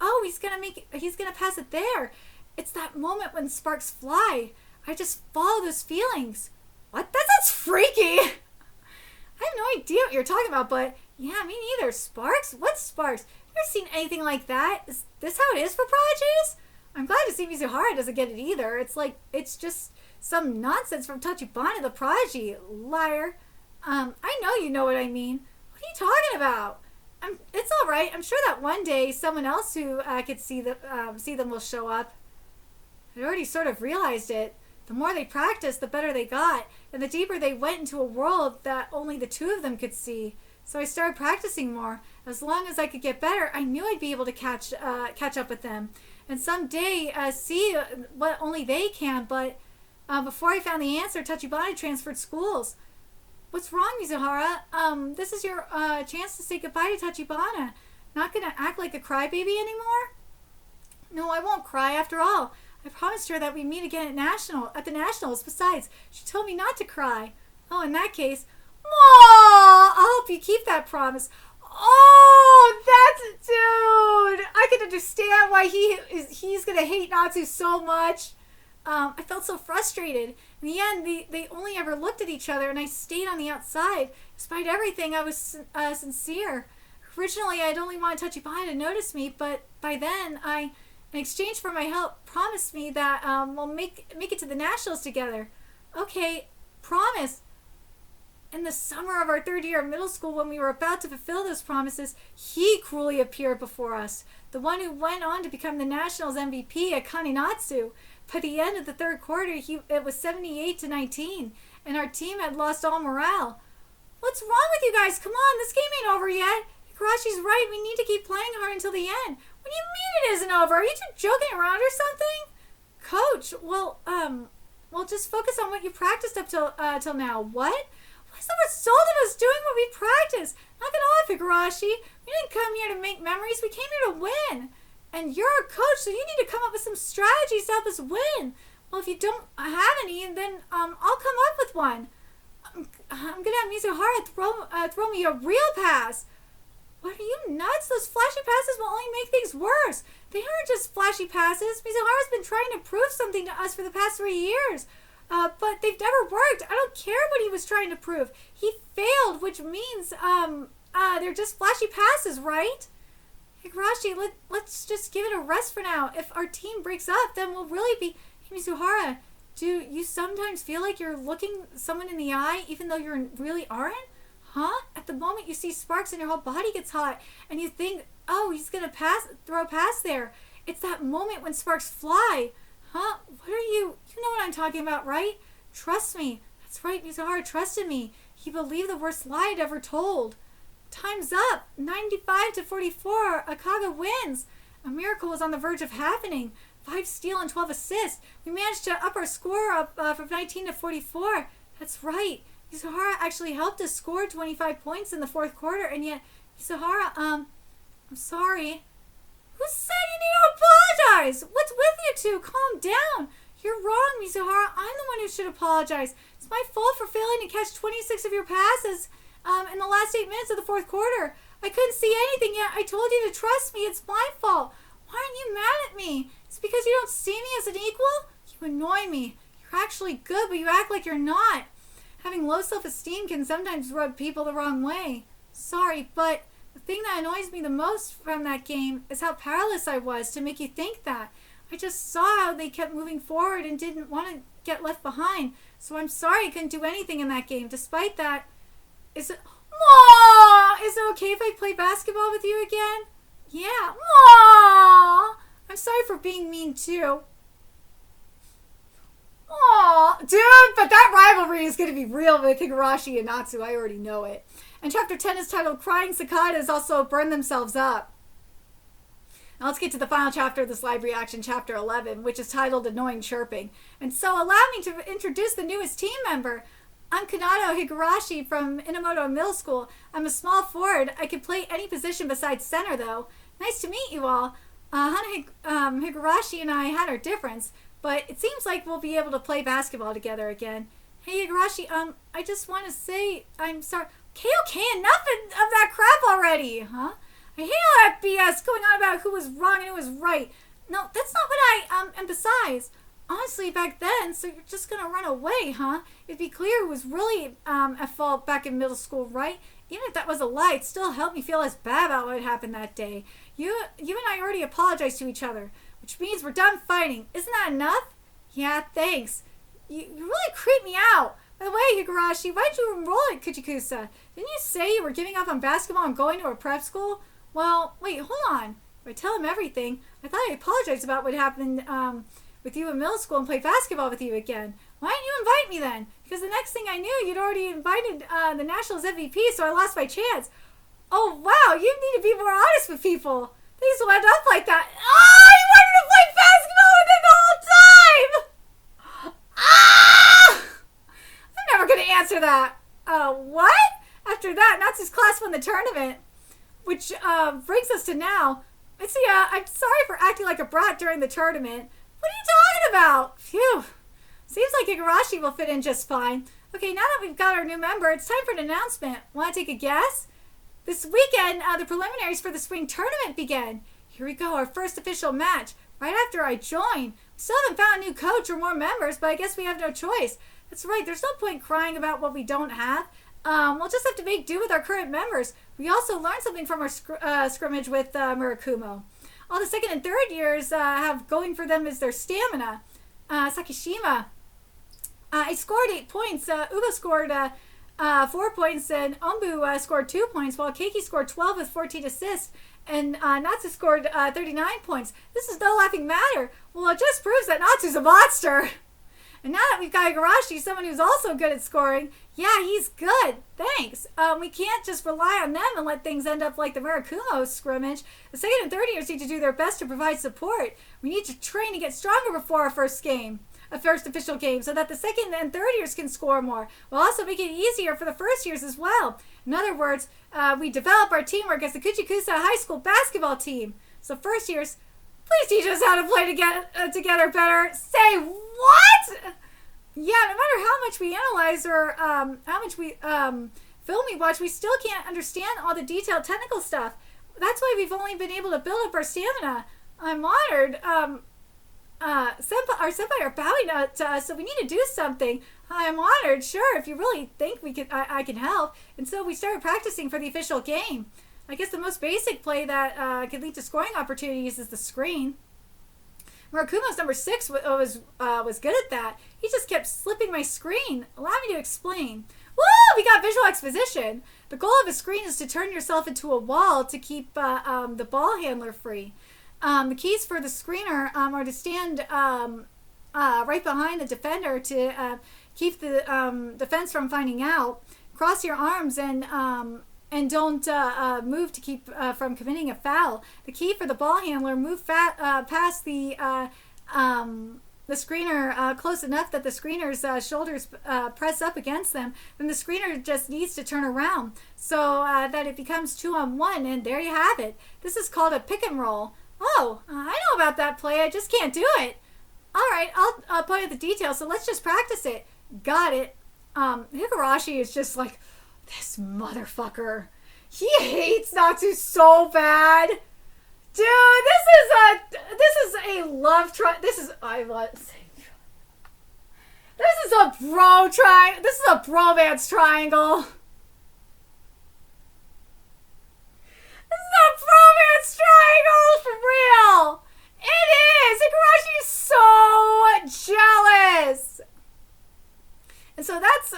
oh, he's gonna pass it there. It's that moment when sparks fly. I just follow those feelings. What? That's freaky. I have no idea what you're talking about, but yeah, me neither. Sparks? What sparks? Never seen anything like that. Is this how it is for prodigies? I'm glad to see Mizuhara doesn't get it either. It's just some nonsense from Tachibana the prodigy. Liar. I know you know what I mean. What are you talking about? It's all right. I'm sure that one day someone else who could see them will show up. I already sort of realized it. The more they practiced, the better they got, and the deeper they went into a world that only the two of them could see. So I started practicing more. As long as I could get better, I knew I'd be able to catch up with them, and someday see what only they can. But before I found the answer, Tachibana transferred schools. What's wrong, Mizuhara? This is your chance to say goodbye to Tachibana. Not gonna act like a crybaby anymore? No, I won't cry after all. I promised her that we'd meet again at the Nationals. Besides, she told me not to cry. Oh, in that case, I'll help you keep that promise. Oh, that's... Dude, I can understand why he's gonna hate Natsu so much. I felt so frustrated. In the end, they only ever looked at each other, and I stayed on the outside. Despite everything, I was sincere. Originally, I'd only wanted Tachibana to notice me, but by then, in exchange for my help, promised me that we'll make it to the Nationals together. Okay, promise. In the summer of our third year of middle school, when we were about to fulfill those promises, he cruelly appeared before us. The one who went on to become the Nationals MVP at Natsu. By the end of the third quarter, it was 78-19, and our team had lost all morale. What's wrong with you guys? Come on, this game ain't over yet. Hikarashi's right. We need to keep playing hard until the end. What do you mean it isn't over? Are you two joking around or something? Coach, well, just focus on what you practiced up till now. What? What's the result of us doing what we practiced? Knock it off, Higurashi. We didn't come here to make memories. We came here to win. And you're a coach, so you need to come up with some strategies to help us win. Well, if you don't have any, then I'll come up with one. I'm gonna have Mizuhara throw me a real pass. What, are you nuts? Those flashy passes will only make things worse. They aren't just flashy passes. Mizuhara's been trying to prove something to us for the past 3 years. But they've never worked. I don't care what he was trying to prove. He failed, which means they're just flashy passes, right? Higurashi, let's just give it a rest for now. If our team breaks up, then we'll really be... Hey, Mizuhara, do you sometimes feel like you're looking someone in the eye even though you really aren't? Huh? At the moment you see sparks and your whole body gets hot and you think, oh, he's going to throw a pass there. It's that moment when sparks fly. Huh? What are you... You know what I'm talking about, right? Trust me. That's right, Mizuhara trusted me. He believed the worst lie I'd ever told. Time's up. 95-44. Akaga wins. A miracle was on the verge of happening. 5 steal and 12 assists. We managed to up our score up from 19-44. That's right. Mizuhara actually helped us score 25 points in the fourth quarter, and yet, Mizuhara, I'm sorry. Who said you need to apologize? What's with you two? Calm down. You're wrong, Mizuhara. I'm the one who should apologize. It's my fault for failing to catch 26 of your passes in the last 8 minutes of the fourth quarter. I couldn't see anything yet. I told you to trust me. It's my fault. Why aren't you mad at me? It's because you don't see me as an equal? You annoy me. You're actually good, but you act like you're not. Having low self-esteem can sometimes rub people the wrong way. Sorry, but the thing that annoys me the most from that game is how powerless I was to make you think that. I just saw how they kept moving forward and didn't want to get left behind. So I'm sorry I couldn't do anything in that game. Despite that, is it okay if I play basketball with you again? Yeah. Aww. I'm sorry for being mean too. Aww. Dude, but that rivalry is going to be real with Higurashi and Natsu. I already know it. And chapter 10 is titled Crying Cicadas Also Burn Themselves Up. Now let's get to the final chapter of this live reaction, chapter 11, which is titled Annoying Chirping. And so allow me to introduce the newest team member. I'm Kanado Higurashi from Inamoto Middle School. I'm a small forward. I can play any position besides center, though. Nice to meet you all. Hana Higurashi and I had our difference, but it seems like we'll be able to play basketball together again. Hey, Higurashi, I just want to say I'm sorry. Okay, enough of that crap already, huh? I hate all that BS going on about who was wrong and who was right. No, that's not what and besides, honestly, back then, so you're just gonna run away, huh? It'd be clear who was really at fault back in middle school, right? Even if that was a lie, it still helped me feel less bad about what happened that day. You and I already apologized to each other, which means we're done fighting. Isn't that enough? Yeah, thanks. You really creep me out. By the way, Higurashi, why'd you enroll at Kuchikusa? Didn't you say you were giving up on basketball and going to a prep school? Well, wait, hold on. If I tell him everything, I thought I apologized about what happened with you in middle school and play basketball with you again. Why didn't you invite me then? Because the next thing I knew, you'd already invited the Nationals MVP, so I lost my chance. Oh, wow, you need to be more honest with people. Things went up like that. Oh, you wanted to play basketball with him the whole time! Ah! I'm never going to answer that. What? After that, Natsu's class won the tournament. Which brings us to now. I'm sorry for acting like a brat during the tournament. What are you talking about? Phew. Seems like Higurashi will fit in just fine. Okay, now that we've got our new member, it's time for an announcement. Want to take a guess? This weekend, the preliminaries for the spring tournament begin. Here we go, our first official match. Right after I join. We still haven't found a new coach or more members, but I guess we have no choice. That's right, there's no point crying about what we don't have. We'll just have to make do with our current members. We also learned something from our scrimmage with Murakumo. All the second and third years have going for them is their stamina. Sakishima, I scored 8 points. Uba scored 4 points, and Ombu scored 2 points, while Keiki scored 12 with 14 assists, and Natsu scored 39 points. This is no laughing matter. Well, it just proves that Natsu's a monster. And now that we've got Higurashi, someone who's also good at scoring, yeah, he's good. Thanks. We can't just rely on them and let things end up like the Murakumo scrimmage. The second and third years need to do their best to provide support. We need to train to get stronger before our first official game, so that the second and third years can score more. We'll also make it easier for the first years as well. In other words, we develop our teamwork as the Kuchikusa High School basketball team. So first years, please teach us how to play together better. Say what? Yeah, no matter how much we analyze or how much we film we watch, we still can't understand all the detailed technical stuff. That's why we've only been able to build up our stamina. I'm honored. Our senpai are bowing to us, so we need to do something. I'm honored. Sure, if you really think I can help. And so we started practicing for the official game. I guess the most basic play that could lead to scoring opportunities is the screen. Murakumo's number 6 was good at that. He just kept slipping my screen. Allow me to explain. Woo! We got visual exposition. The goal of a screen is to turn yourself into a wall to keep the ball handler free. The keys for the screener are to stand right behind the defender to keep the defense from finding out. Cross your arms and don't move to keep from committing a foul. The key for the ball handler: move past the screener close enough that the screener's shoulders press up against them. Then the screener just needs to turn around so that it becomes 2-on-1, and there you have it. This is called a pick and roll. Oh, I know about that play. I just can't do it. All right, I'll point out the details, so let's just practice it. Got it. Higurashi is just like, this motherfucker. He hates Natsu so bad. Dude, this is a love triangle. This is a bromance triangle. This is a bromance triangle for real. It is. Higurashi is so jealous. And so that's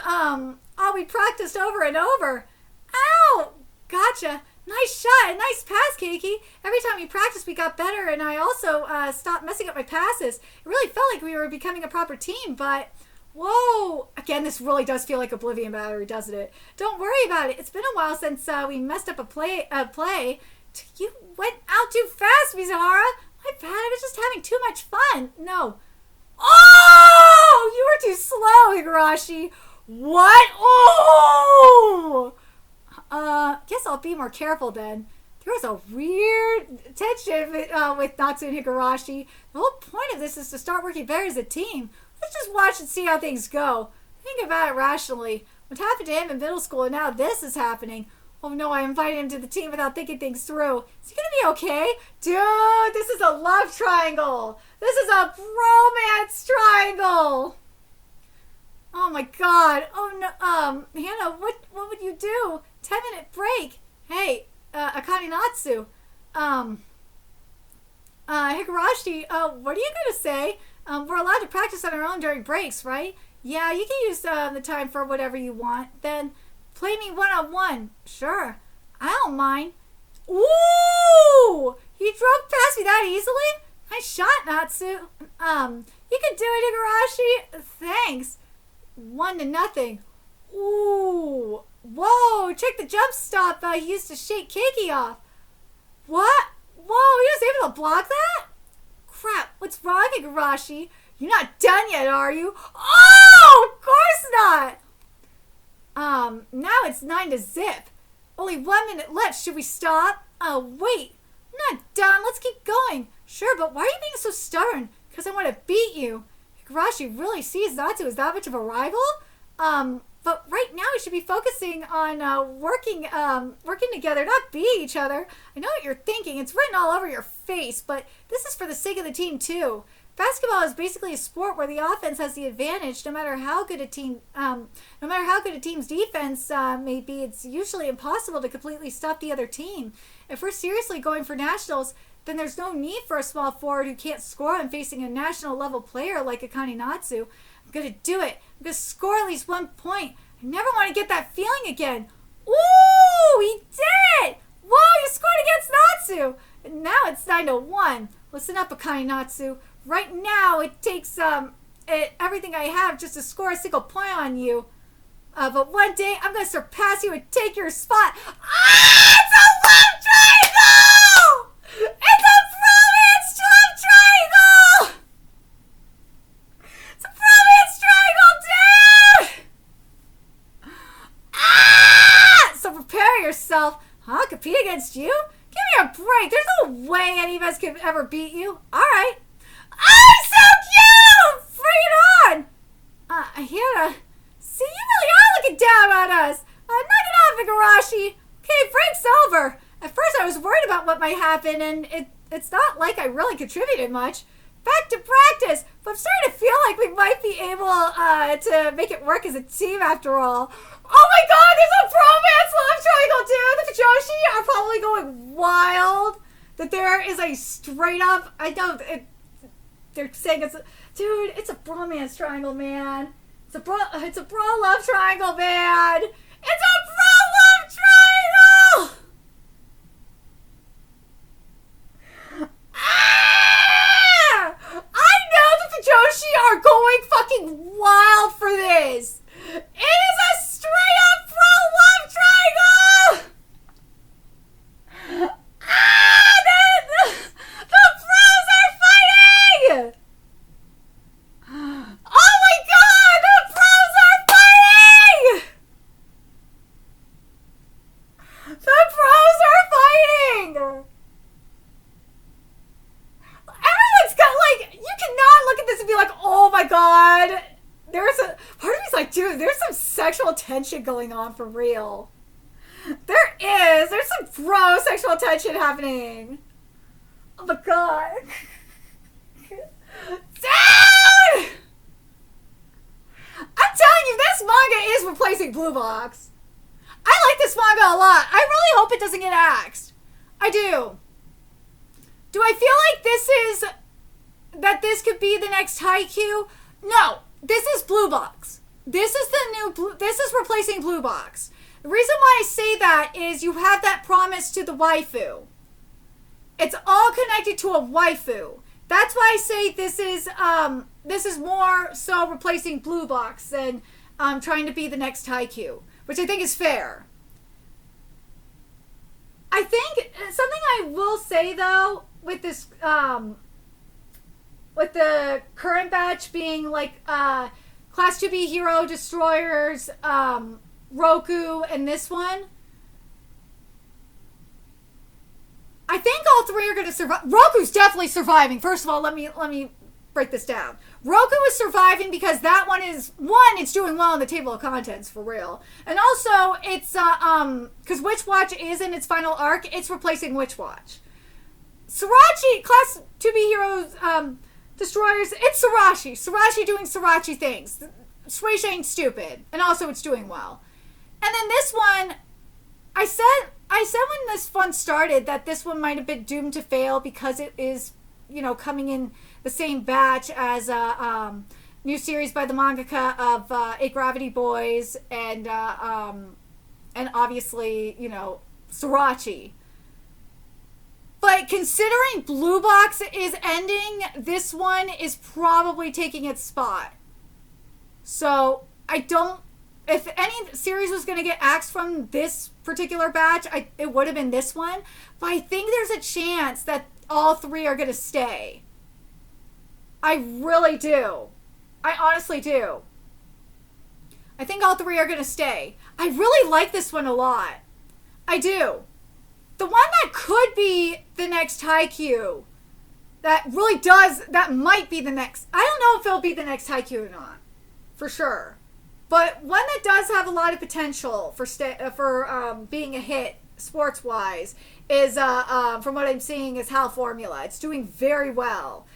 all we practiced over and over. Ow! Gotcha. Nice shot. Nice pass, Keiki. Every time we practiced, we got better, and I also stopped messing up my passes. It really felt like we were becoming a proper team, but whoa! Again, this really does feel like Oblivion Battery, doesn't it? Don't worry about it. It's been a while since we messed up a play. You went out too fast, Mizuhara. My bad. I was just having too much fun. No. Oh! You were too slow, Higurashi. What? Oh! Guess I'll be more careful then. There was a weird tension with Natsu and Higurashi. The whole point of this is to start working better as a team. Let's just watch and see how things go. Think about it rationally. What happened to him in middle school, and now this is happening. Oh no, I invited him to the team without thinking things through. Is he gonna be okay? Dude, this is a love triangle. This is a bromance triangle. Oh my god. Oh no, Hannah, what would you do? 10-minute break. Hey, Akane Natsu. Higurashi, what are you gonna say? We're allowed to practice on our own during breaks, right? Yeah, you can use the time for whatever you want. Then play me one-on-one. Sure. I don't mind. Ooh! He drove past me that easily? Nice shot, Natsu. You can do it, Higurashi. Thanks. 1-0. Ooh. Whoa, check the jump stop he used to shake Keiki off. What? Whoa, he was able to block that? Crap, what's wrong, Higurashi? You're not done yet, are you? Oh, of course not. Now it's 9-0. Only 1 minute left. Should we stop? Oh, wait. I'm not done. Let's keep going. Sure, but why are you being so stubborn? Because I want to beat you. Higurashi really sees Natsu as that much of a rival? But right now we should be focusing on working together, not beating each other. I know what you're thinking. It's written all over your face, but this is for the sake of the team too. Basketball is basically a sport where the offense has the advantage, no matter how good a team's defense may be. It's usually impossible to completely stop the other team. If we're seriously going for nationals, then there's no need for a small forward who can't score when facing a national level player like Akane Natsu. I'm gonna do it. I'm gonna score at least 1 point. I never want to get that feeling again. Ooh, he did it! Whoa, you scored against Natsu! And now it's 9-1. Listen up, Akane Natsu. Right now, it takes everything I have just to score a single point on you. But one day, I'm gonna surpass you and take your spot. Ah! It's a love triangle! It's a bromance love triangle! It's a bromance triangle, dude! Ah! So prepare yourself. Huh? Compete against you? Give me a break. There's no way any of us could ever beat you. All right. Oh, so cute! Bring it on! Hannah, see, you really are looking down on us. Knock it off, Higurashi. Okay, break's over. At first I was worried about what might happen, and it's not like I really contributed much. Back to practice, but I'm starting to feel like we might be able to make it work as a team after all. Oh my god, there's a bromance love triangle, dude! The Fujoshi are probably going wild. That there is a straight up, they're saying it's a bromance triangle, man. It's a bro love triangle, man. It's a bro love triangle! Ah! I know the Fujoshi are going fucking wild for this. The bros are fighting! Everyone's got, like, you cannot look at this and be like, oh my god. There's a, part of me's like, dude, there's some sexual tension going on for real. There's some bro sexual tension happening. Oh my god. Dude! I'm telling you, this manga is replacing Blue Box. I like this manga a lot. I really hope it doesn't get axed. I do. Do I feel like this could be the next Haikyuu? No. This is Blue Box. This is replacing Blue Box. The reason why I say that is you have that promise to the waifu. It's all connected to a waifu. That's why I say this is more so replacing Blue Box than trying to be the next Haikyuu, which I think is fair. I think something I will say though with this with the current batch being like Class 2B Hero Destroyers, Roku, and this one, I think all three are going to survive. Roku's definitely surviving. First of all, let me break this down. Roku is surviving because that one is, it's doing well in the table of contents for real. And also, it's, because Witch Watch is in its final arc, it's replacing Witch Watch. Srirachi, Class 2B Heroes, Destroyers, it's Srirachi. Srirachi doing Srirachi things. Shueisha ain't stupid. And also, it's doing well. And then this one, I said when this one started that this one might have been doomed to fail because it is, coming in the same batch as a new series by the mangaka of Eight Gravity Boys and obviously, Srirachi. But considering Blue Box is ending, this one is probably taking its spot. So if any series was going to get axed from this particular batch, it would have been this one. But I think there's a chance that all three are going to stay. I really do. I honestly do. I think all three are going to stay. I really like this one a lot. I do. The one that could be the next Haikyuu, that might be the next, I don't know if it'll be the next Haikyuu or not, for sure. But one that does have a lot of potential for being a hit sports-wise is, from what I'm seeing, is HAL Formula. It's doing very well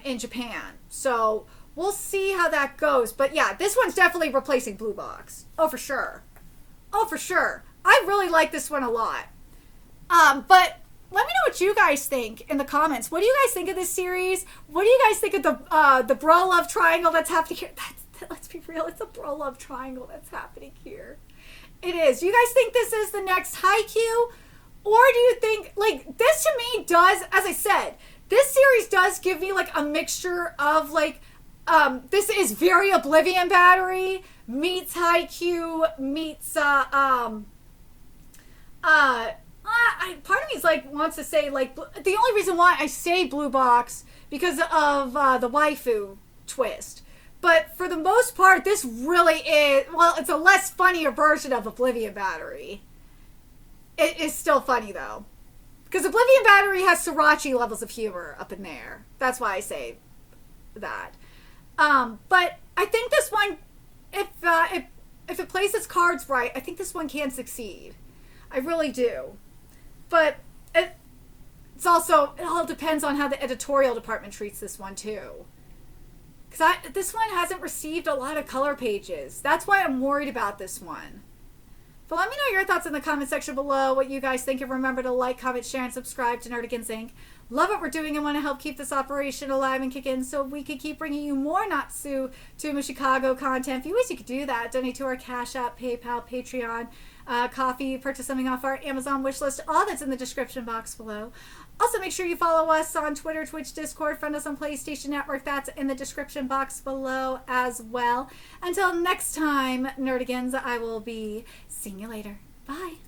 in Japan. So we'll see how that goes. But yeah, this one's definitely replacing Blue Box. Oh, for sure. Oh, for sure. I really like this one a lot. But let me know what you guys think in the comments. What do you guys think of this series? What do you guys think of the bro love triangle that's happening here? Let's be real, it's a bro love triangle that's happening here. It is. Do you guys think this is the next Haikyuu? Or do you think, like, this to me does, as I said, this series does give me, like, a mixture of, like, this is very Oblivion Battery meets Haikyuu meets, part of me is like wants to say like the only reason why I say Blue Box because of the waifu twist, but for the most part this really is, well, it's a less funnier version of Oblivion Battery. It is still funny though, because Oblivion Battery has Srirachi levels of humor up in there. That's why I say that. But I think this one, if it plays its cards right, I think this one can succeed. I really do. But it's also, it all depends on how the editorial department treats this one too. Because this one hasn't received a lot of color pages. That's why I'm worried about this one. But let me know your thoughts in the comment section below, what you guys think, and remember to like, comment, share, and subscribe to Nerdigans Inc. Love what we're doing and want to help keep this operation alive and kicking so we can keep bringing you more Natsu to Mushikago content. A few ways you could do that: donate to our Cash App, PayPal, Patreon, Coffee, purchase something off our Amazon wish list. All that's in the description box below. Also, make sure you follow us on Twitter, Twitch, Discord, friend us on PlayStation Network. That's in the description box below as well. Until next time, Nerdigans, I will be seeing you later. Bye.